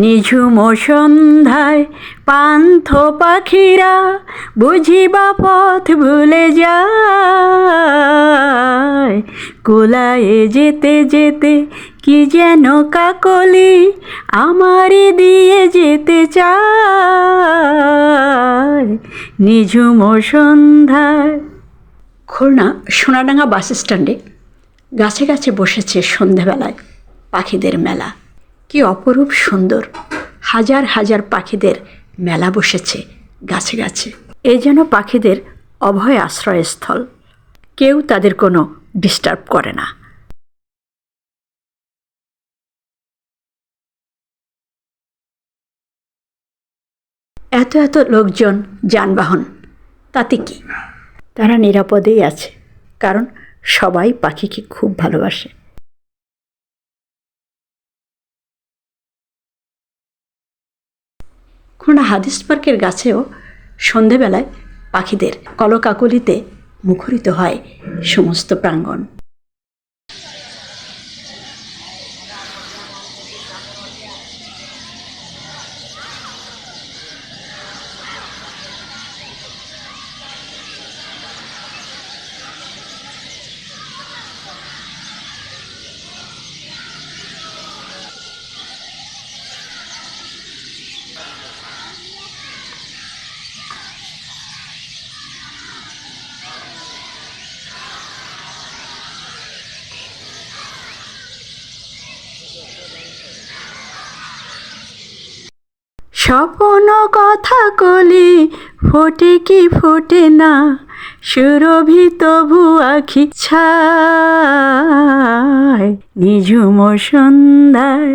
নিঝুম সন্ধ্যায় পান্থ পাখিরা বুঝিবা পথ ভুলে যায়। কুলায়ে যেতে যেতে কি যেন কাকলি আমারে দিয়ে যেতে চায়। নিঝুম সন্ধ্যায়। খুলনা সোনাডাঙ্গা বাস স্ট্যান্ডে গাছে গাছে বসেছে সন্ধেবেলায় পাখিদের মেলা। কি অপরূপ সুন্দর, হাজার হাজার পাখিদের মেলা বসেছে গাছে গাছে। এ যেন পাখিদের অভয় আশ্রয়স্থল, কেউ তাদের কোনো ডিস্টার্ব করে না। এত এত লোকজন, যানবাহন, তাতে কি, তারা নিরাপদেই আছে, কারণ সবাই পাখিকে খুব ভালোবাসে। খুলনা হাদিস পার্কের গাছেও সন্ধেবেলায় পাখিদের কলকাকলিতে মুখরিত হয় সমস্ত প্রাঙ্গণ। স্বপ্ন কথা কলি ফোটে কি ফোটে না, সুরভিত ভুয়াখি ছায় নিঝুম সন্ধ্যায়।